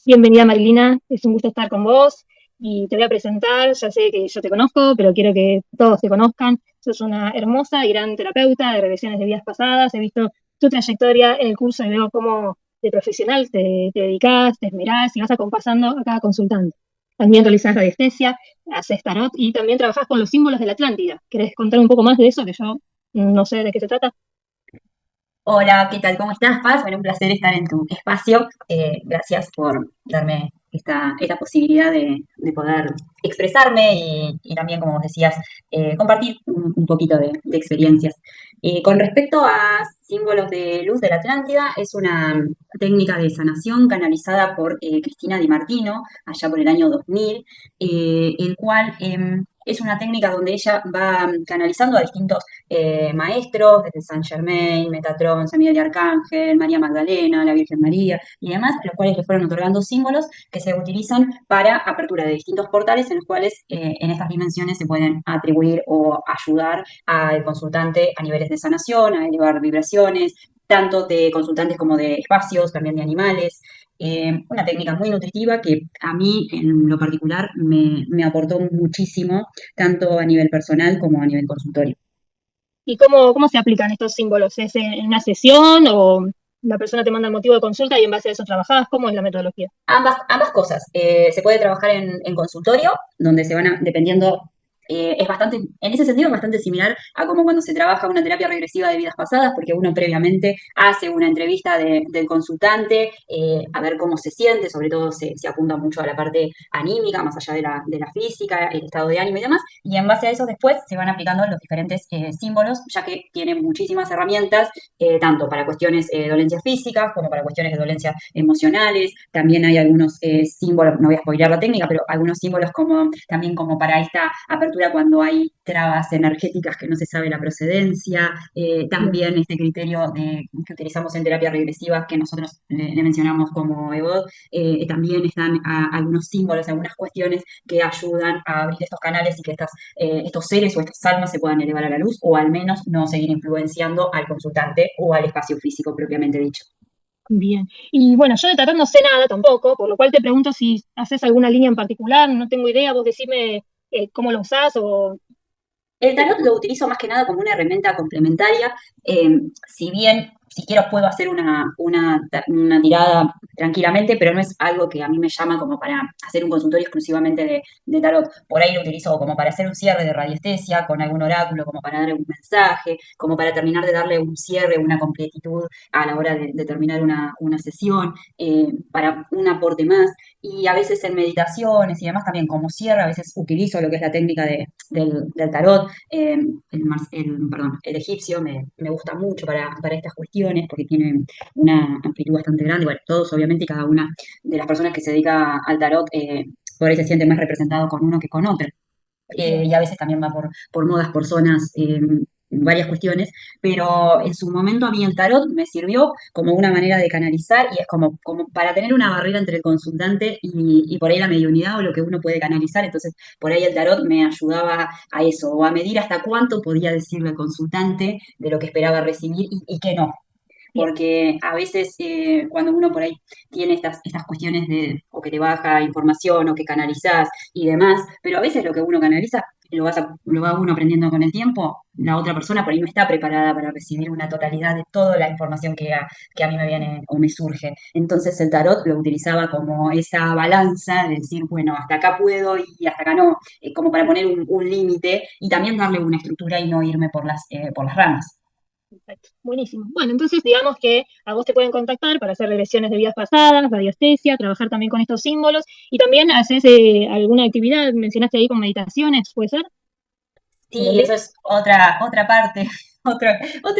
Bienvenida Marilina, es un gusto estar con vos y te voy a presentar, ya sé que yo te conozco, pero quiero que todos te conozcan. Sos una hermosa y gran terapeuta de regresiones de vidas pasadas, he visto tu trayectoria en el curso y veo cómo de profesional te dedicás, te esmerás y vas acompasando a cada consultante. También realizás radiestesia, haces tarot y también trabajás con los símbolos de la Atlántida. ¿Querés contar un poco más de eso que yo no sé de qué se trata? Hola, ¿qué tal? ¿Cómo estás, Paz? Bueno, un placer estar en tu espacio. Gracias por darme esta posibilidad de poder expresarme y también, como vos decías, compartir un poquito de experiencias. Con respecto a símbolos de luz de la Atlántida, es una técnica de sanación canalizada por Cristina Di Martino, allá por el año 2000, el cual es una técnica donde ella va canalizando a distintos maestros, desde San Germain, Metatron, San Miguel de Arcángel, María Magdalena, la Virgen María y demás, los cuales le fueron otorgando símbolos que se utilizan para apertura de distintos portales en los cuales en estas dimensiones se pueden atribuir o ayudar al consultante a niveles de sanación, a elevar vibraciones, tanto de consultantes como de espacios, también de animales. Una técnica muy nutritiva que a mí en lo particular me aportó muchísimo, tanto a nivel personal como a nivel consultorio. ¿Y cómo se aplican estos símbolos? ¿Es en una sesión o la persona te manda el motivo de consulta y en base a eso trabajás? ¿Cómo es la metodología? Ambas cosas. Se puede trabajar en consultorio, donde se van a, dependiendo, es bastante, en ese sentido es bastante similar a como cuando se trabaja una terapia regresiva de vidas pasadas, porque uno previamente hace una entrevista del consultante, a ver cómo se siente, sobre todo se apunta mucho a la parte anímica, más allá de la física, el estado de ánimo y demás, y en base a eso después se van aplicando los diferentes símbolos, ya que tienen muchísimas herramientas tanto para cuestiones de dolencias físicas como para cuestiones de dolencias emocionales. También hay algunos símbolos, no voy a spoilear la técnica, pero algunos símbolos como también como para esta apertura cuando hay trabas energéticas que no se sabe la procedencia. Bien. También este criterio que utilizamos en terapia regresiva que nosotros le mencionamos como EVOD, también están algunos símbolos, algunas cuestiones que ayudan a abrir estos canales y que estos seres o estas almas se puedan elevar a la luz o al menos no seguir influenciando al consultante o al espacio físico propiamente dicho. Bien. Y bueno, yo de tarot no sé nada tampoco, por lo cual te pregunto si haces alguna línea en particular, no tengo idea, vos decime cómo lo usás o... El tarot lo utilizo más que nada como una herramienta complementaria. Si bien, si quiero, puedo hacer una tirada tranquilamente, pero no es algo que a mí me llama como para hacer un consultorio exclusivamente de tarot. Por ahí lo utilizo como para hacer un cierre de radiestesia con algún oráculo, como para dar un mensaje, como para terminar de darle un cierre, una completitud a la hora de terminar una sesión, para un aporte más. Y a veces en meditaciones y demás también como cierre, a veces utilizo lo que es la técnica del tarot, perdón, el egipcio me gusta mucho para estas cuestiones porque tiene una amplitud bastante grande. Bueno, todos obviamente y cada una de las personas que se dedica al tarot por ahí se siente más representado con uno que con otro. Bien. Y a veces también va por modas, por zonas, varias cuestiones, pero en su momento a mí el tarot me sirvió como una manera de canalizar y es como para tener una barrera entre el consultante y por ahí la mediunidad o lo que uno puede canalizar, entonces por ahí el tarot me ayudaba a eso, o a medir hasta cuánto podía decirle al consultante de lo que esperaba recibir y qué no, Bien. porque a veces cuando uno por ahí tiene estas cuestiones de o que te baja información o que canalizás y demás, pero a veces lo que uno canaliza lo va uno aprendiendo con el tiempo, la otra persona por ahí no está preparada para recibir una totalidad de toda la información que a mí me viene o me surge. Entonces el tarot lo utilizaba como esa balanza de decir, bueno, hasta acá puedo y hasta acá no, como para poner un límite y también darle una estructura y no irme por las ramas. Perfecto. Buenísimo. Bueno, entonces digamos que a vos te pueden contactar para hacer regresiones de vidas pasadas, radiestesia, trabajar también con estos símbolos y también haces alguna actividad, mencionaste ahí con meditaciones, ¿puede ser? Sí, ¿Entendí? eso es otra parte, otro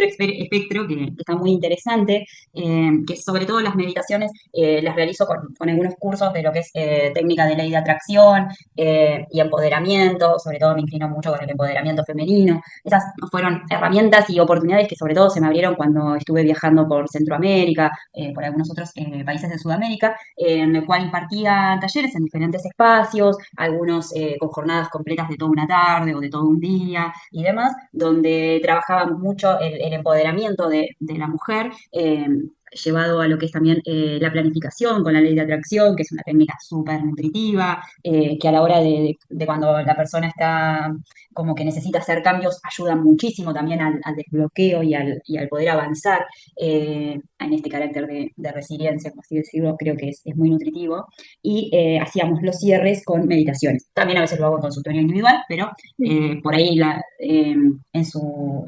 espectro que está muy interesante, que sobre todo las meditaciones las realizo con algunos cursos de lo que es técnica de ley de atracción y empoderamiento, sobre todo me inclino mucho con el empoderamiento femenino. Esas fueron herramientas y oportunidades que sobre todo se me abrieron cuando estuve viajando por Centroamérica, por algunos otros países de Sudamérica, en el cual impartía talleres en diferentes espacios, algunos con jornadas completas de toda una tarde o de todo un día y demás, donde trabajábamos mucho el empoderamiento de la mujer, llevado a lo que es también la planificación con la ley de atracción, que es una técnica súper nutritiva, que a la hora de cuando la persona está como que necesita hacer cambios, ayuda muchísimo también al desbloqueo y al poder avanzar en este carácter de resiliencia, por así decirlo, creo que es muy nutritivo. Y hacíamos los cierres con meditaciones. También a veces lo hago en consultorio individual, pero por ahí la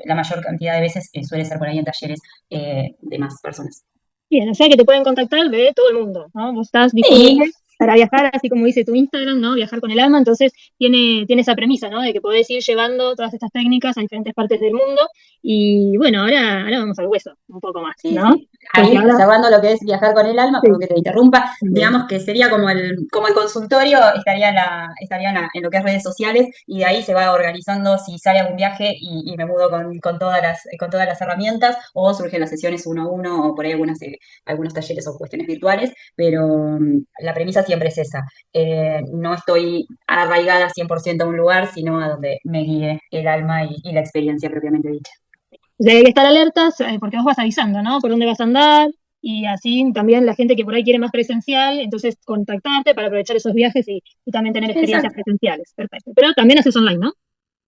mayor cantidad de veces suele ser por ahí en talleres de más personas. Bien, o sea que te pueden contactar de todo el mundo, ¿no? Vos estás Sí, disponible para viajar, así como dice tu Instagram, ¿no? Viajar con el alma, entonces tiene esa premisa, ¿no? De que podés ir llevando todas estas técnicas a diferentes partes del mundo. Y bueno, ahora vamos al hueso, un poco más, sí, ¿no? sí. Porque Ahí, ahora, cerrando lo que es viajar con el alma, sí, perdón que te interrumpa, bien. digamos que sería como el consultorio, estaría en lo que es redes sociales, y de ahí se va organizando si sale algún viaje y me mudo con todas las herramientas, o surgen las sesiones uno a uno, o por ahí algunos talleres o cuestiones virtuales, pero la premisa siempre es esa. No estoy arraigada 100% a un lugar, sino a donde me guíe el alma y la experiencia propiamente dicha. O sea, hay que estar alertas porque vos vas avisando, ¿no? Por dónde vas a andar y así también la gente que por ahí quiere más presencial, entonces contactarte para aprovechar esos viajes y también tener experiencias Exacto. presenciales. Perfecto. Pero también haces online, ¿no?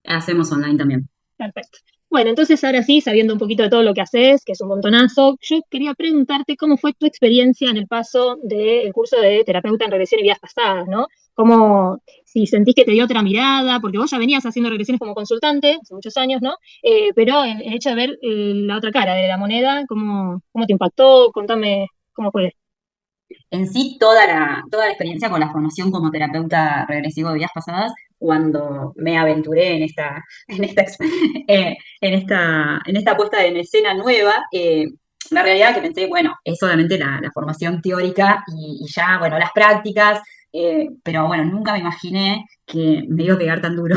Hacemos online también. Perfecto. Bueno, entonces ahora sí, sabiendo un poquito de todo lo que haces, que es un montonazo, yo quería preguntarte cómo fue tu experiencia en el paso del curso de terapeuta en regresión y vidas pasadas, ¿no? Cómo, si sentís que te dio otra mirada, porque vos ya venías haciendo regresiones como consultante hace muchos años, ¿no? Pero el hecho de ver la otra cara de la moneda, ¿cómo te impactó? Contame cómo fue. En sí, toda la experiencia con la formación como terapeuta regresivo de vidas pasadas, cuando me aventuré en esta puesta en escena nueva, la realidad que pensé, bueno, es solamente la formación teórica y ya, bueno, las prácticas, pero bueno, nunca me imaginé que me iba a pegar tan duro,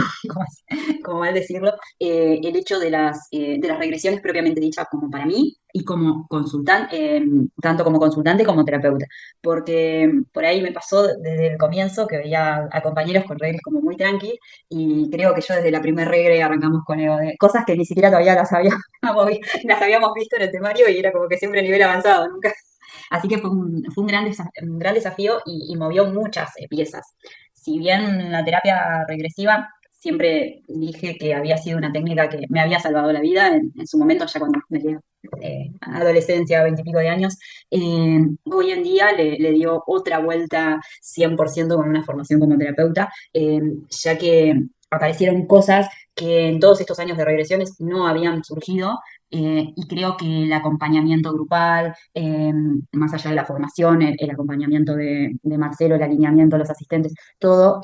como mal decirlo, el hecho de las regresiones propiamente dichas como para mí y como consultante, tanto como consultante como terapeuta, porque por ahí me pasó desde el comienzo que veía a compañeros con reglas como muy tranqui, y creo que yo desde la primer regla arrancamos con cosas que ni siquiera todavía las habíamos visto en el temario, y era como que siempre a nivel avanzado, nunca. Así que fue un gran desafío y movió muchas piezas. Si bien la terapia regresiva, siempre dije que había sido una técnica que me había salvado la vida en su momento, ya cuando tenía adolescencia, 20 y pico de años. Hoy en día le dio otra vuelta 100% con una formación como terapeuta, ya que aparecieron cosas que en todos estos años de regresiones no habían surgido, y creo que el acompañamiento grupal, más allá de la formación, el acompañamiento de Marcelo, el alineamiento de los asistentes, todo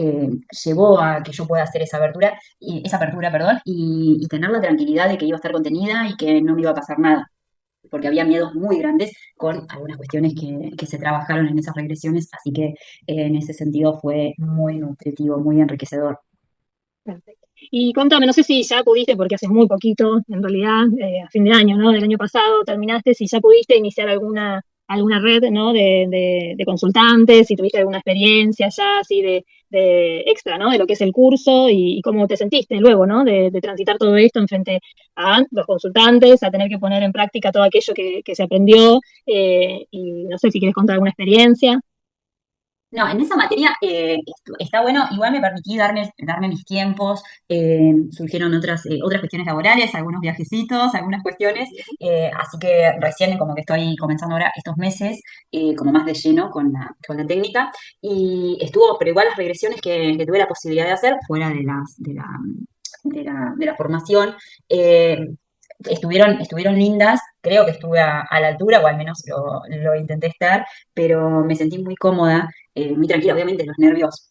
llevó a que yo pueda hacer esa apertura, perdón, y tener la tranquilidad de que iba a estar contenida y que no me iba a pasar nada, porque había miedos muy grandes con algunas cuestiones que se trabajaron en esas regresiones, así que en ese sentido fue muy nutritivo, muy enriquecedor. Perfecto. Y contame, no sé si ya pudiste, porque hace muy poquito, en realidad, a fin de año, ¿no? Del año pasado terminaste, si ya pudiste iniciar alguna red, ¿no? De consultantes, si tuviste alguna experiencia ya así de extra, ¿no? De lo que es el curso y cómo te sentiste luego, ¿no? De transitar todo esto en frente a los consultantes, a tener que poner en práctica todo aquello que se aprendió, y no sé si quieres contar alguna experiencia. No, en esa materia está bueno, igual me permití darme mis tiempos, surgieron otras cuestiones laborales, algunos viajecitos, algunas cuestiones, así que recién como que estoy comenzando ahora estos meses como más de lleno con la técnica, y pero igual las regresiones que tuve la posibilidad de hacer fuera de la formación, estuvieron lindas, creo que estuve a la altura, o al menos lo intenté estar, pero me sentí muy cómoda, muy tranquila, obviamente los nervios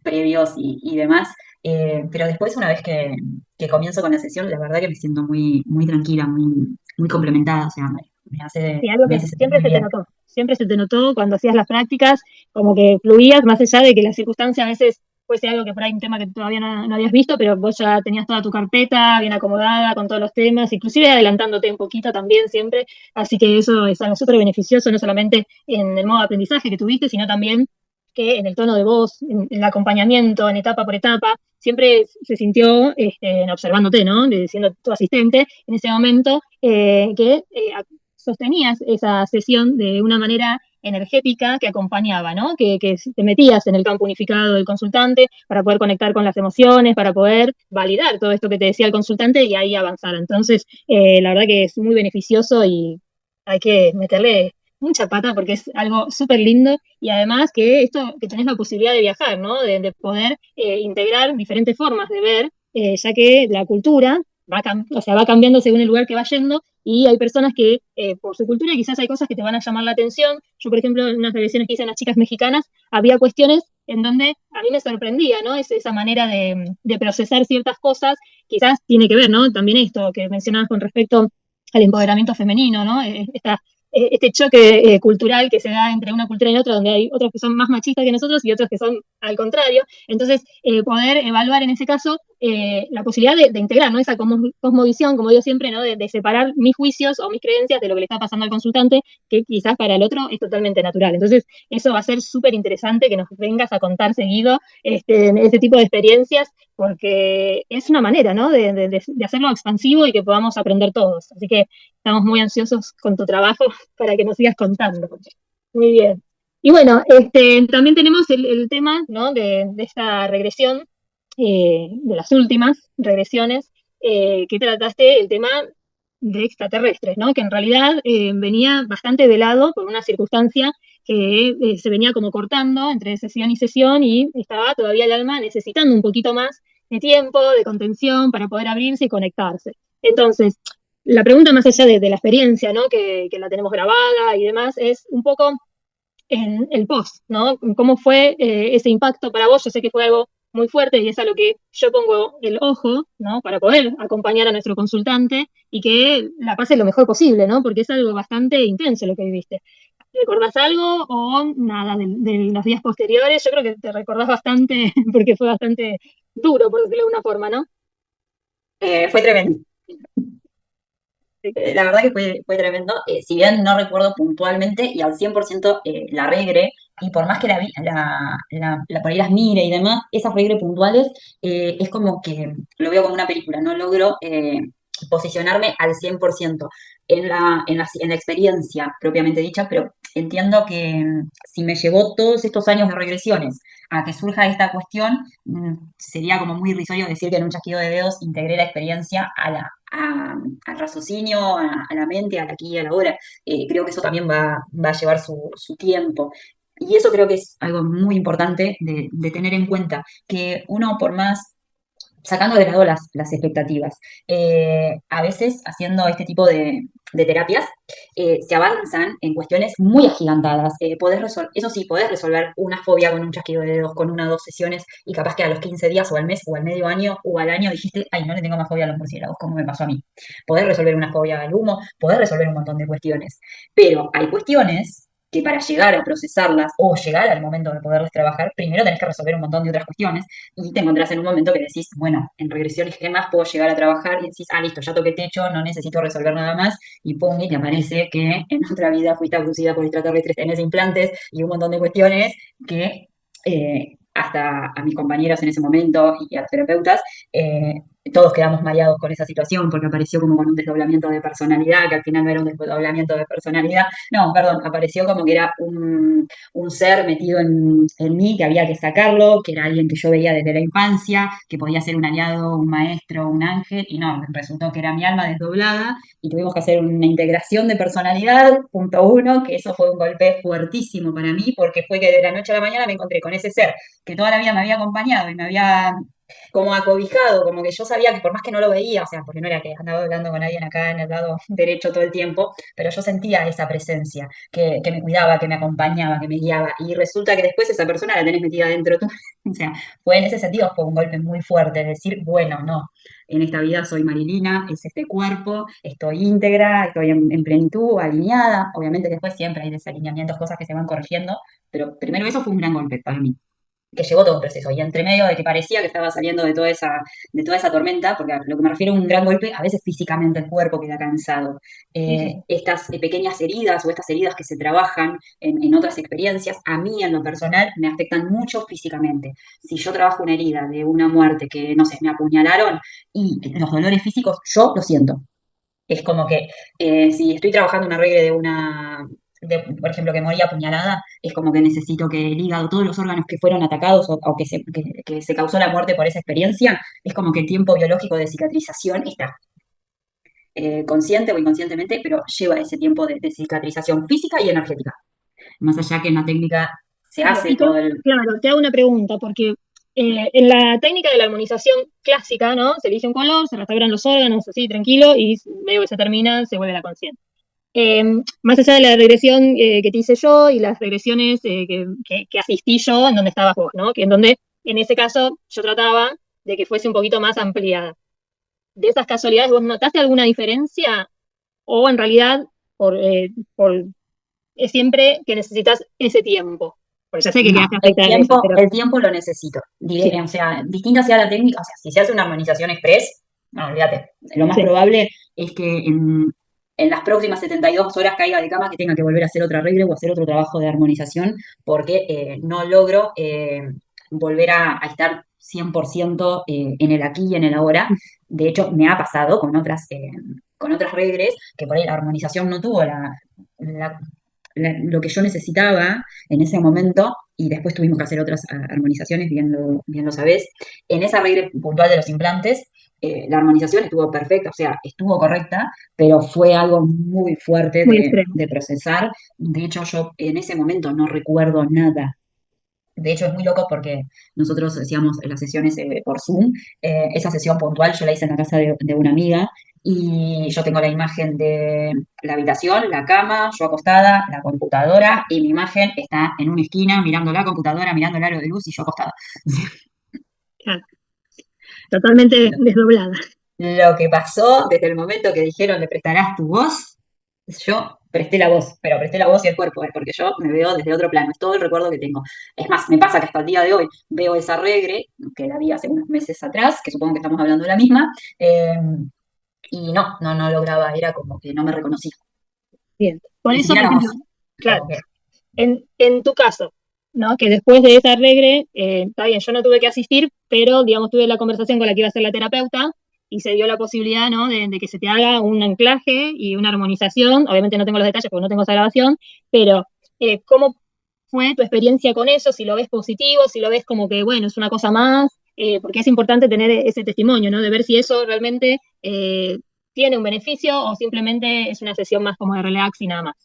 previos y demás, pero después una vez que comienzo con la sesión, la verdad que me siento muy, muy tranquila, muy, muy complementada, o sea, me hace, Sí, algo me que hace sentir siempre muy se te bien. notó, siempre se te notó cuando hacías las prácticas, como que fluías, más allá de que la circunstancia a veces fuese algo que por ahí un tema que todavía no habías visto, pero vos ya tenías toda tu carpeta bien acomodada con todos los temas, inclusive adelantándote un poquito también siempre, así que eso es algo súper beneficioso, no solamente en el modo de aprendizaje que tuviste, sino también que en el tono de voz, en el acompañamiento, en etapa por etapa, siempre se sintió, observándote, ¿no? Siendo tu asistente en ese momento, que sostenías esa sesión de una manera energética que acompañaba, ¿no? Que te metías en el campo unificado del consultante para poder conectar con las emociones, para poder validar todo esto que te decía el consultante y ahí avanzar. Entonces, la verdad que es muy beneficioso y hay que meterle mucha pata porque es algo súper lindo y además que esto, que tenés la posibilidad de viajar, ¿no? De poder integrar diferentes formas de ver, ya que la cultura o sea, va cambiando según el lugar que va yendo y hay personas que por su cultura quizás hay cosas que te van a llamar la atención. Yo, por ejemplo, en unas revisiones que hice en las chicas mexicanas, había cuestiones en donde a mí me sorprendía, ¿no? Esa manera de procesar ciertas cosas, quizás tiene que ver, ¿no? También esto que mencionabas con respecto al empoderamiento femenino, ¿no? Este choque cultural que se da entre una cultura y otra, donde hay otros que son más machistas que nosotros y otros que son al contrario. Entonces, poder evaluar en ese caso la posibilidad de integrar, ¿no? Esa cosmovisión, como digo siempre, ¿no? De separar mis juicios o mis creencias de lo que le está pasando al consultante, que quizás para el otro es totalmente natural. Entonces, eso va a ser súper interesante que nos vengas a contar seguido este tipo de experiencias, porque es una manera, ¿no? De hacerlo expansivo y que podamos aprender todos. Así que estamos muy ansiosos con tu trabajo para que nos sigas contando. Muy bien. Y bueno, también tenemos el tema, ¿no? De esta regresión, de las últimas regresiones, que trataste el tema de extraterrestres, ¿no? Que en realidad venía bastante velado por una circunstancia que se venía como cortando entre sesión y sesión y estaba todavía el alma necesitando un poquito más de tiempo, de contención para poder abrirse y conectarse. Entonces, la pregunta más allá de la experiencia, ¿no? Que la tenemos grabada y demás, es un poco en el post, ¿no? ¿Cómo fue ese impacto para vos? Yo sé que fue algo muy fuerte y es a lo que yo pongo el ojo, ¿no? Para poder acompañar a nuestro consultante y que la pase lo mejor posible, ¿no? Porque es algo bastante intenso lo que viviste. ¿Recordás algo o nada de los días posteriores? Yo creo que te recordás bastante porque fue bastante duro, por decirlo de una forma, ¿no? Fue tremendo. Sí. La verdad que fue tremendo. Si bien no recuerdo puntualmente y al 100% la regre, y por más que por ahí las mire y demás, esas regre puntuales es como que lo veo como una película, no logro posicionarme al 100% en la experiencia propiamente dicha, pero entiendo que si me llevó todos estos años de regresiones a que surja esta cuestión, sería como muy irrisorio decir que en un chasquido de dedos integré la experiencia al raciocinio, a la mente, al aquí y a la hora. Creo que eso también va a llevar su tiempo. Y eso creo que es algo muy importante de tener en cuenta, que uno por más sacando de lado las expectativas. A veces haciendo este tipo de terapias se avanzan en cuestiones muy agigantadas. Eso sí, podés resolver una fobia con un chasquido de dedos, con una o dos sesiones y capaz que a los 15 días o al mes o al medio año o al año dijiste, ay, no le tengo más fobia a los murciélagos, como me pasó a mí. Podés resolver una fobia al humo, podés resolver un montón de cuestiones. Pero hay cuestiones que para llegar a procesarlas o llegar al momento de poderlas trabajar, primero tenés que resolver un montón de otras cuestiones y te encontrás en un momento que decís, bueno, en regresiones, ¿qué más puedo llegar a trabajar? Y decís, ah, listo, ya toqué techo, no necesito resolver nada más, y pum, y te aparece que en otra vida fuiste abducida por extraterrestres, tenés implantes y un montón de cuestiones que hasta a mis compañeros en ese momento y a los terapeutas, todos quedamos mareados con esa situación porque apareció como con un desdoblamiento de personalidad, que al final no era un desdoblamiento de personalidad, no, perdón, apareció como que era un ser metido en mí, que había que sacarlo, que era alguien que yo veía desde la infancia, que podía ser un aliado, un maestro, un ángel, y no, resultó que era mi alma desdoblada, y tuvimos que hacer una integración de personalidad, punto uno, que eso fue un golpe fuertísimo para mí, porque fue que de la noche a la mañana me encontré con ese ser que toda la vida me había acompañado y me había como acobijado, como que yo sabía que por más que no lo veía, o sea, porque no era que andaba hablando con alguien acá en el lado derecho todo el tiempo, pero yo sentía esa presencia, que me cuidaba, que me acompañaba, que me guiaba, y resulta que después esa persona la tenés metida dentro tú. O sea, fue en ese sentido, fue un golpe muy fuerte, es decir, bueno, no, en esta vida soy Marilina, es este cuerpo, estoy íntegra, estoy en plenitud, alineada, obviamente que después siempre hay desalineamientos, cosas que se van corrigiendo, pero primero eso fue un gran golpe para mí que llevó todo un proceso. Y entre medio de que parecía que estaba saliendo de toda esa tormenta, porque a lo que me refiero a un gran golpe, a veces físicamente el cuerpo queda cansado. Sí, sí. Estas pequeñas heridas o estas heridas que se trabajan en otras experiencias, a mí en lo personal me afectan mucho físicamente. Si yo trabajo una herida de una muerte que, no sé, me apuñalaron y los dolores físicos, yo lo siento. Es como que si estoy trabajando una regla de por ejemplo, que moría apuñalada, es como que necesito que el hígado, todos los órganos que fueron atacados o que se causó la muerte por esa experiencia, es como que el tiempo biológico de cicatrización está consciente o inconscientemente, pero lleva ese tiempo de cicatrización física y energética. Más allá que en la técnica se Claro, hace todo el... claro, te hago una pregunta, porque en la técnica de la armonización clásica, ¿no? Se elige un color, se restauran los órganos, así, tranquilo, y luego que se termina, se vuelve la conciencia. Eh, Más allá de la regresión que te hice yo y las regresiones que asistí yo en donde estabas vos, ¿no? Que en donde, en ese caso, yo trataba de que fuese un poquito más ampliada. De esas casualidades, ¿vos notaste alguna diferencia? ¿O en realidad, por es siempre que necesitas ese tiempo? Porque ya sé que No, quedaste afectada en eso, pero el tiempo lo necesito. sí, O sea, distinta sea la técnica, o sea, si se hace una armonización express, no, olvídate. Lo más sí, probable es que en las próximas 72 horas caiga de cama que tenga que volver a hacer otra regla o hacer otro trabajo de armonización porque no logro volver a estar 100% en el aquí y en el ahora. De hecho, me ha pasado con otras reglas que por ahí la armonización no tuvo la- lo que yo necesitaba en ese momento, y después tuvimos que hacer otras armonizaciones, bien lo sabés. En esa regla puntual de los implantes, la armonización estuvo perfecta, o sea, estuvo correcta, pero fue algo muy fuerte muy extremo. de procesar. De hecho, yo en ese momento no recuerdo nada. De hecho, es muy loco porque nosotros hacíamos las sesiones por Zoom. Esa sesión puntual yo la hice en la casa de una amiga y yo tengo la imagen de la habitación, la cama, yo acostada, la computadora y mi imagen está en una esquina mirando la computadora, mirando el aro de luz y yo acostada. Claro, totalmente desdoblada. Lo que pasó desde el momento que dijeron le prestarás tu voz, yo presté la voz, pero presté la voz y el cuerpo, porque yo me veo desde otro plano, es todo el recuerdo que tengo. Es más, me pasa que hasta el día de hoy veo esa regre, que la vi hace unos meses atrás, que supongo que estamos hablando de la misma, y no lograba, era como que no me reconocía, Bien. Por ni eso, siquiera por la ejemplo, voz, claro, como que, en tu caso, ¿no? Que después de esa regre, está bien, yo no tuve que asistir, pero digamos tuve la conversación con la que iba a ser la terapeuta y se dio la posibilidad, ¿no? De que se te haga un anclaje y una armonización. Obviamente no tengo los detalles porque no tengo esa grabación, pero ¿cómo fue tu experiencia con eso? Si lo ves positivo, si lo ves como que, bueno, es una cosa más, porque es importante tener ese testimonio, ¿no? De ver si eso realmente tiene un beneficio o simplemente es una sesión más como de relax y nada más.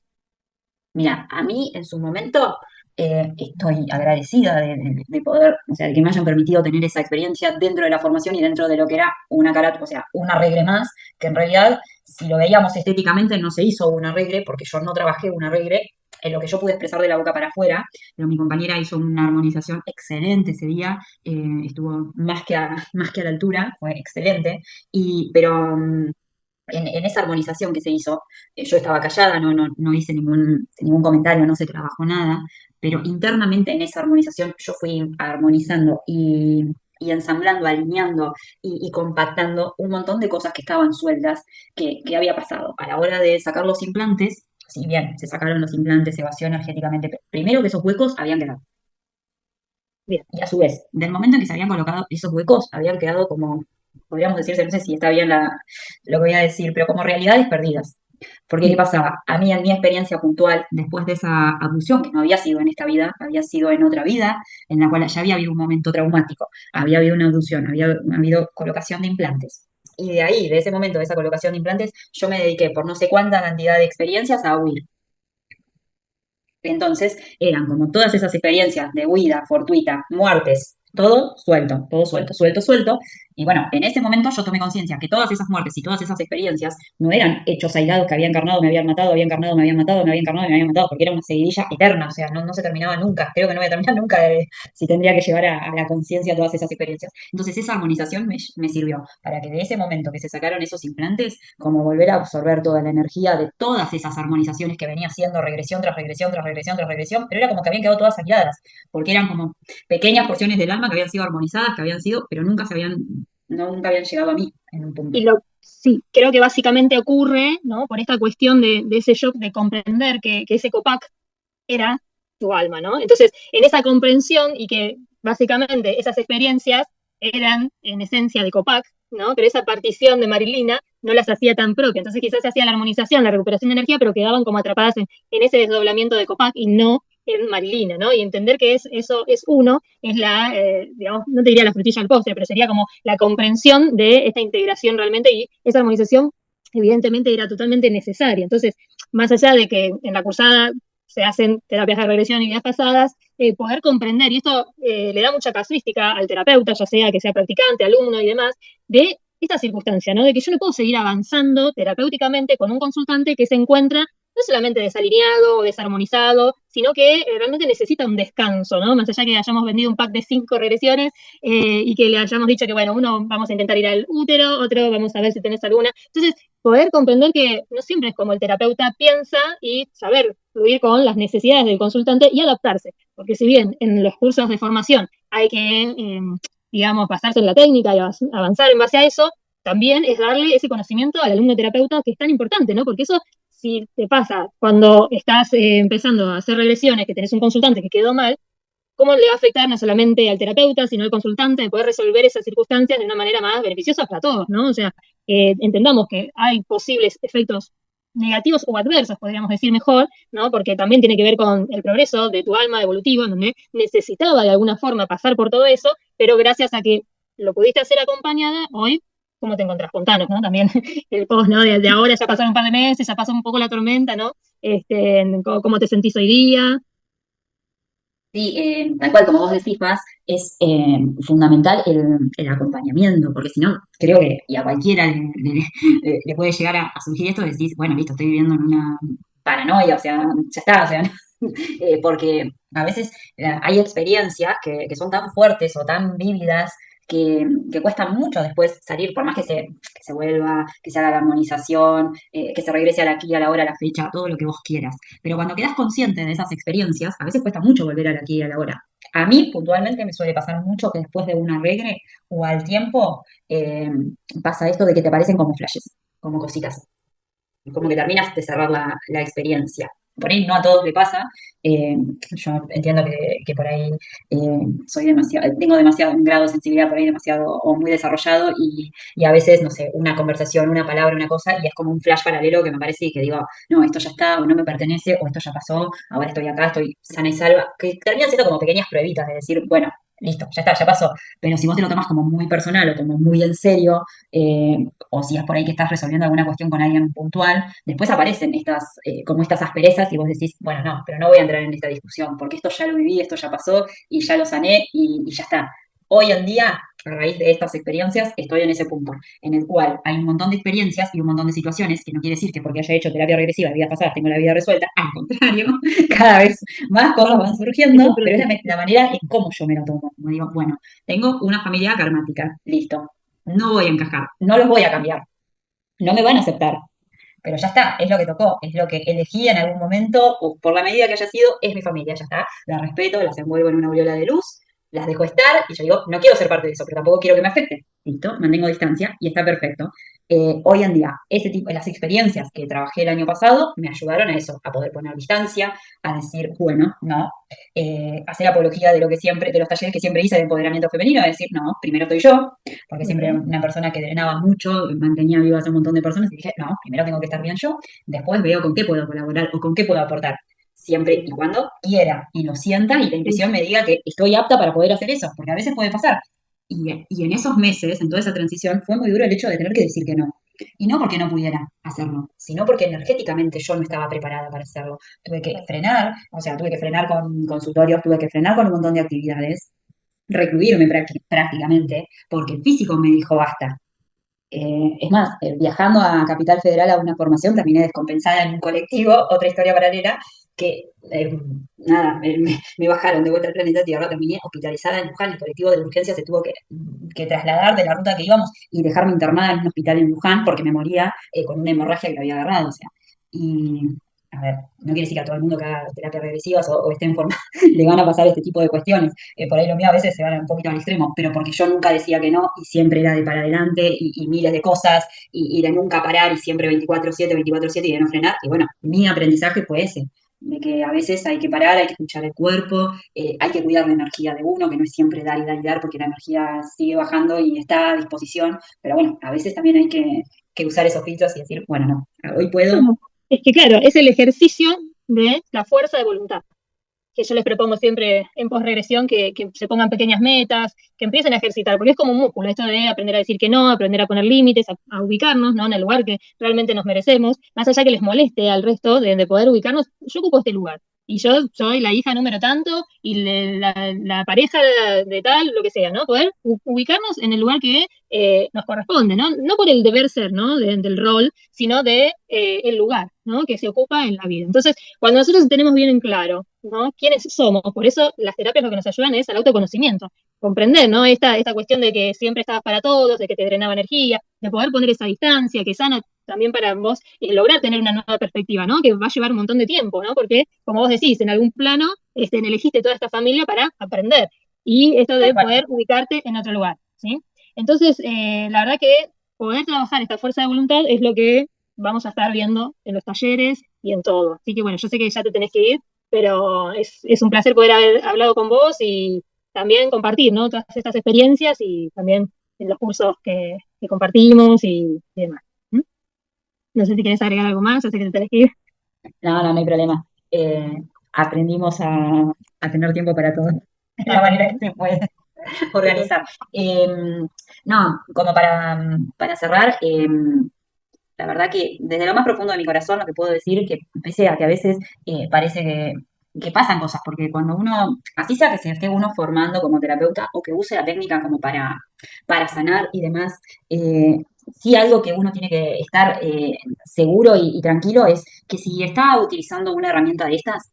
mira, a mí en su momento estoy agradecida de poder, o sea, de que me hayan permitido tener esa experiencia dentro de la formación y dentro de lo que era una karate, o sea, un arregle más, que en realidad, si lo veíamos estéticamente, no se hizo un arregle, porque yo no trabajé un arregle, en lo que yo pude expresar de la boca para afuera, pero mi compañera hizo una armonización excelente ese día, estuvo más que a la altura, fue excelente, pero en esa armonización que se hizo, yo estaba callada, no hice ningún comentario, no se trabajó nada, pero internamente en esa armonización yo fui armonizando y ensamblando, alineando y compactando un montón de cosas que estaban sueltas, que había pasado. A la hora de sacar los implantes, si bien se sacaron los implantes, se vació energéticamente, primero que esos huecos habían quedado. Bien, Y a su vez, del momento en que se habían colocado esos huecos, habían quedado como, podríamos decirse, no sé si está bien lo que voy a decir, pero como realidades perdidas. Porque, ¿qué bien. pasaba? A mí, en mi experiencia puntual, después de esa abducción, que no había sido en esta vida, había sido en otra vida, en la cual ya había habido un momento traumático, había habido una abducción, había habido colocación de implantes. Y de ahí, de ese momento, de esa colocación de implantes, yo me dediqué por no sé cuánta cantidad de experiencias a huir. Entonces, eran como todas esas experiencias de huida fortuita, muertes, todo suelto, suelto, suelto. Y bueno, en ese momento yo tomé conciencia que todas esas muertes y todas esas experiencias no eran hechos aislados que había encarnado, me habían matado, había encarnado, me habían matado, me había encarnado, me habían matado, porque era una seguidilla eterna, o sea, no se terminaba nunca. Creo que no voy a terminar nunca si tendría que llevar a la conciencia todas esas experiencias. Entonces, esa armonización me sirvió para que de ese momento que se sacaron esos implantes, como volver a absorber toda la energía de todas esas armonizaciones que venía haciendo regresión tras regresión, tras regresión, tras regresión, pero era como que habían quedado todas aisladas, porque eran como pequeñas porciones del alma que habían sido armonizadas, que habían sido, pero nunca habían llegado a mí en un punto. Sí, creo que básicamente ocurre, ¿no? Por esta cuestión de ese shock de comprender que ese Copac era tu alma, ¿no? Entonces, en esa comprensión y que básicamente esas experiencias eran en esencia de Copac, ¿no? Pero esa partición de Marilina no las hacía tan propia. Entonces quizás se hacía la armonización, la recuperación de energía, pero quedaban como atrapadas en ese desdoblamiento de Copac y no en Marilina, ¿no? Y entender que eso es uno, es digamos, no te diría la frutilla del postre, pero sería como la comprensión de esta integración realmente y esa armonización evidentemente era totalmente necesaria. Entonces, más allá de que en la cursada se hacen terapias de regresión y vidas pasadas, poder comprender, y esto le da mucha casuística al terapeuta, ya sea que sea practicante, alumno y demás, de esta circunstancia, ¿no? De que yo no puedo seguir avanzando terapéuticamente con un consultante que se encuentra no solamente desalineado o desarmonizado, sino que realmente necesita un descanso, ¿no? Más allá que hayamos vendido un pack de 5 regresiones y que le hayamos dicho que, bueno, uno vamos a intentar ir al útero, otro vamos a ver si tenés alguna. Entonces, poder comprender que no siempre es como el terapeuta piensa y saber fluir con las necesidades del consultante y adaptarse. Porque si bien en los cursos de formación hay que, digamos, basarse en la técnica y avanzar en base a eso, también es darle ese conocimiento al alumno terapeuta que es tan importante, ¿no? Porque eso, si te pasa cuando estás empezando a hacer regresiones, que tenés un consultante que quedó mal, ¿cómo le va a afectar no solamente al terapeuta, sino al consultante de poder resolver esas circunstancias de una manera más beneficiosa para todos, ¿no? O sea, entendamos que hay posibles efectos negativos o adversos, podríamos decir mejor, ¿no? Porque también tiene que ver con el progreso de tu alma evolutivo, en donde necesitaba de alguna forma pasar por todo eso, pero gracias a que lo pudiste hacer acompañada, hoy, ¿cómo te encontrás? Contanos, ¿no? También el post, ¿no? De ahora ya pasaron un par de meses, ya pasó un poco la tormenta, ¿no? ¿Cómo te sentís hoy día? Sí, tal cual como vos decís, Paz, es fundamental el acompañamiento, porque si no, creo que y a cualquiera le puede llegar a surgir esto, decís, bueno, listo, estoy viviendo en una paranoia, o sea, ya está, o sea, porque a veces hay experiencias que son tan fuertes o tan vívidas que cuestan mucho después salir, por más que se vuelva, que se haga la armonización, que se regrese a la aquí, a la hora, a la fecha, todo lo que vos quieras. Pero cuando quedas consciente de esas experiencias, a veces cuesta mucho volver a la aquí y a la hora. A mí, puntualmente, me suele pasar mucho que después de una regre o al tiempo pasa esto de que te aparecen como flashes, como cositas como que terminas de cerrar la experiencia. Por ahí no a todos le pasa. eh, yo entiendo que por ahí soy demasiado, tengo demasiado un grado de sensibilidad por ahí demasiado o muy desarrollado y a veces, no sé, una conversación, una palabra, una cosa y es como un flash paralelo que me parece y que digo, no, esto ya está, o no me pertenece, o esto ya pasó, ahora estoy acá, estoy sana y salva, que terminan siendo como pequeñas pruebitas de decir, bueno, listo, ya está, ya pasó. Pero si vos te lo tomas como muy personal o como muy en serio, eh, o si es por ahí que estás resolviendo alguna cuestión con alguien puntual, después aparecen como estas asperezas y vos decís, bueno, no, pero no voy a entrar en esta discusión, porque esto ya lo viví, esto ya pasó y ya lo sané y ya está. Hoy en día, a raíz de estas experiencias, estoy en ese punto, en el cual hay un montón de experiencias y un montón de situaciones, que no quiere decir que porque haya hecho terapia regresiva de vidas pasadas tengo la vida resuelta, al contrario, cada vez más cosas van Es surgiendo, un pero es proceso. la manera en cómo yo me lo tomo. Como digo, bueno, tengo una familia karmática, listo, no voy a encajar, no los voy a cambiar, no me van a aceptar, pero ya está, es lo que tocó, es lo que elegí en algún momento, o por la medida que haya sido, es mi familia, ya está, la respeto, las envuelvo en una aureola de luz, las dejo estar, y yo digo, no quiero ser parte de eso, pero tampoco quiero que me afecte. Listo, mantengo distancia y está perfecto. Hoy en día, ese tipo, las experiencias que trabajé el año pasado me ayudaron a eso, a poder poner distancia, a decir, bueno, no, hacer apología de lo que siempre, de los talleres que siempre hice de empoderamiento femenino, a decir, no, primero estoy yo, porque siempre era Bien. una persona que drenaba mucho, mantenía vivas a un montón de personas, y dije, no, primero tengo que estar bien yo, después veo con qué puedo colaborar o con qué puedo aportar, siempre y cuando quiera y lo sienta y la Sí. intuición me diga que estoy apta para poder hacer eso, porque a veces puede pasar. Y en esos meses, en toda esa transición, fue muy duro el hecho de tener que decir que no. Y no porque no pudiera hacerlo, sino porque energéticamente yo no estaba preparada para hacerlo. Tuve que frenar, o sea, tuve que frenar con consultorios, tuve que frenar con un montón de actividades, recluirme prácticamente, porque el físico me dijo basta. Es más, viajando a Capital Federal a una formación, terminé descompensada en un colectivo, otra historia paralela, que nada, me bajaron de vuelta al planeta Tierra, terminé hospitalizada en Luján, el colectivo de urgencia se tuvo que trasladar de la ruta que íbamos y dejarme internada en un hospital en Luján porque me moría con una hemorragia que lo había agarrado, o sea, y a ver, no quiere decir que a todo el mundo que haga terapias regresivas o esté en forma le van a pasar este tipo de cuestiones, por ahí lo mío a veces se van un poquito al extremo, pero porque yo nunca decía que no y siempre era de para adelante y miles de cosas y de nunca parar y siempre 24/7, 24/7 y de no frenar. Y bueno, mi aprendizaje fue ese. de que a veces hay que parar, hay que escuchar el cuerpo, hay que cuidar la energía de uno, que no es siempre dar y dar y dar, porque la energía sigue bajando y está a disposición, pero bueno, a veces también hay que usar esos filtros y decir, bueno, no, hoy puedo. Bueno, es que claro, es el ejercicio de la fuerza de voluntad, que yo les propongo siempre en posregresión que se pongan pequeñas metas, que empiecen a ejercitar, porque es como un músculo, esto de aprender a decir que no, aprender a poner límites, a ubicarnos, ¿no? En el lugar que realmente nos merecemos, más allá que les moleste al resto de poder ubicarnos, yo ocupo este lugar. Y yo soy la hija número tanto y la pareja de tal, lo que sea, ¿no? Poder ubicarnos en el lugar que nos corresponde, ¿no? No por el deber ser, ¿no? Del rol, sino de el lugar, ¿no? Que se ocupa en la vida. Entonces, cuando nosotros tenemos bien en claro, ¿no? ¿Quiénes somos? Por eso las terapias lo que nos ayudan es al autoconocimiento, comprender, ¿no? Esta cuestión de que siempre estabas para todos, de que te drenaba energía, de poder poner esa distancia, que sana también para vos lograr tener una nueva perspectiva, ¿no? Que va a llevar un montón de tiempo, ¿no? Porque, como vos decís, en algún plano elegiste toda esta familia para aprender y esto Tal de cual. poder ubicarte en otro lugar, ¿sí? Entonces, la verdad que poder trabajar esta fuerza de voluntad es lo que vamos a estar viendo en los talleres y en todo. Así que bueno, yo sé que ya te tenés que ir, pero es un placer poder haber hablado con vos y también compartir, ¿no? Todas estas experiencias y también en los cursos que compartimos y demás. ¿Mm? No sé si querés agregar algo más, yo sé que te tenés que ir. No, no, no hay problema. Aprendimos a tener tiempo para todo, de la manera que se puede organizar. No, como para cerrar, la verdad que desde lo más profundo de mi corazón lo que puedo decir que pese a que a veces parece que pasan cosas, porque cuando uno, así sea que se esté uno formando como terapeuta o que use la técnica como para sanar y demás, sí algo que uno tiene que estar seguro y tranquilo es que si está utilizando una herramienta de estas,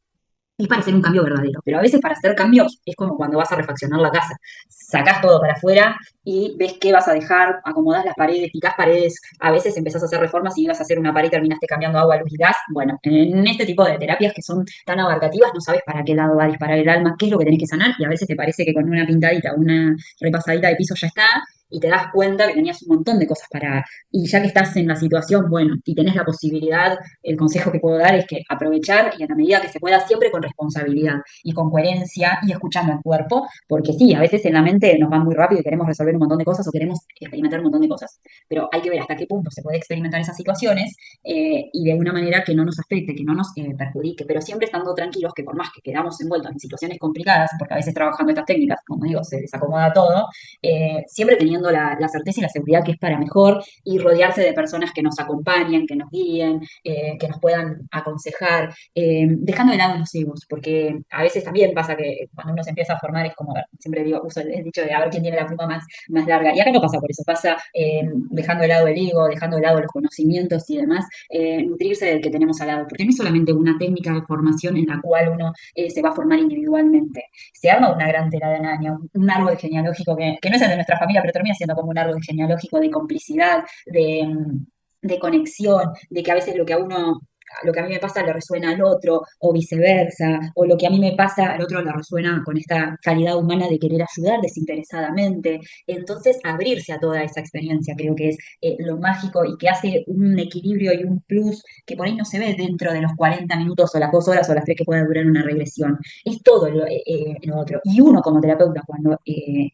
es para hacer un cambio verdadero, pero a veces para hacer cambios es como cuando vas a refaccionar la casa. Sacás todo para afuera y ves qué vas a dejar, acomodás las paredes, picás paredes, a veces empezás a hacer reformas y ibas a hacer una pared y terminaste cambiando agua, luz y gas. Bueno, en este tipo de terapias que son tan abarcativas no sabes para qué lado va a disparar el alma, qué es lo que tenés que sanar y a veces te parece que con una pintadita, una repasadita de piso ya está y te das cuenta que tenías un montón de cosas para... Y ya que estás en la situación, bueno, y tenés la posibilidad, el consejo que puedo dar es que aprovechar y a la medida que se pueda, siempre con responsabilidad y con coherencia y escuchando al cuerpo, porque sí, a veces en la mente nos va muy rápido y queremos resolver un montón de cosas o queremos experimentar un montón de cosas, pero hay que ver hasta qué punto se puede experimentar esas situaciones y de una manera que no nos afecte, que no nos perjudique, pero siempre estando tranquilos que por más que quedamos envueltos en situaciones complicadas, porque a veces trabajando estas técnicas, como digo, se desacomoda todo, siempre teniendo la certeza y la seguridad que es para mejor y rodearse de personas que nos acompañen, que nos guíen, que nos puedan aconsejar, dejando de lado los egos, porque a veces también pasa que cuando uno se empieza a formar es como, siempre digo, uso el dicho de a ver quién tiene la pluma más larga, y acá no pasa por eso, pasa dejando de lado el ego, dejando de lado los conocimientos y demás, nutrirse del que tenemos al lado, porque no es solamente una técnica de formación en la cual uno se va a formar individualmente, se arma una gran telaraña, un árbol genealógico que no es el de nuestra familia, pero termina siendo como un árbol genealógico de complicidad, de conexión, de que a veces lo que a mí me pasa le resuena al otro, o viceversa, o lo que a mí me pasa al otro le resuena con esta calidad humana de querer ayudar desinteresadamente. Entonces, abrirse a toda esa experiencia creo que es lo mágico y que hace un equilibrio y un plus que por ahí no se ve dentro de los 40 minutos o las 2 horas o las 3 que pueda durar una regresión. Es todo lo otro. Y uno como terapeuta, cuando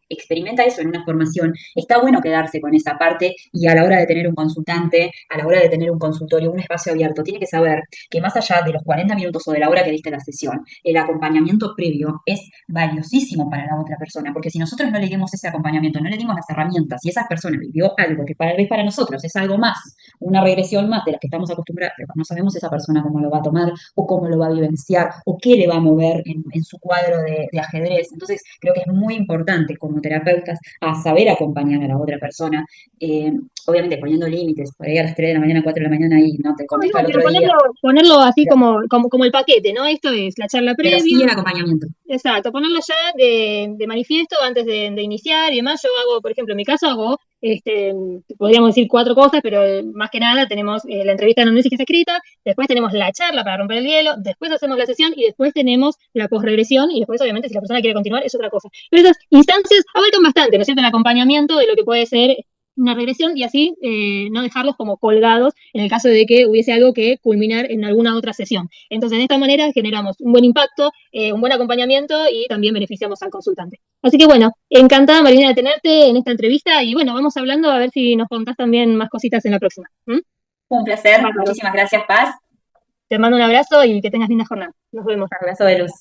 experimenta eso en una formación, está bueno quedarse con esa parte y a la hora de tener un consultante, a la hora de tener un consultorio, un espacio abierto, tiene que saber que más allá de los 40 minutos o de la hora que diste la sesión, el acompañamiento previo es valiosísimo para la otra persona, porque si nosotros no le dimos ese acompañamiento, no le dimos las herramientas y esa persona vivió algo que tal vez para nosotros es algo más, una regresión más de las que estamos acostumbrados, pero no sabemos esa persona cómo lo va a tomar o cómo lo va a vivenciar o qué le va a mover en su cuadro de ajedrez. Entonces, creo que es muy importante como terapeutas a saber acompañar a la otra persona, eh, obviamente poniendo límites, por ahí a las 3 de la mañana, 4 de la mañana y no te No, contesto no, al pero otro día, ponerlo así pero, como el paquete, ¿no? Esto es la charla pero previa. sí el acompañamiento. Exacto, ponerlo ya de manifiesto antes de iniciar y demás. Yo hago, por ejemplo, en mi caso hago, podríamos decir cuatro cosas, pero más que nada tenemos la entrevista en que está escrita, después tenemos la charla para romper el hielo, después hacemos la sesión y después tenemos la posregresión y después, obviamente, si la persona quiere continuar, es otra cosa. Pero esas instancias abarcan bastante, ¿no es cierto? El acompañamiento de lo que puede ser una regresión y así no dejarlos como colgados en el caso de que hubiese algo que culminar en alguna otra sesión. Entonces, de esta manera generamos un buen impacto, un buen acompañamiento y también beneficiamos al consultante. Así que bueno, encantada Marina de tenerte en esta entrevista y bueno, vamos hablando a ver si nos contás también más cositas en la próxima. ¿Mm? Un placer, Bárbaro. muchísimas gracias, Paz. Te mando un abrazo y que tengas linda jornada. Nos vemos. Abrazo de luz.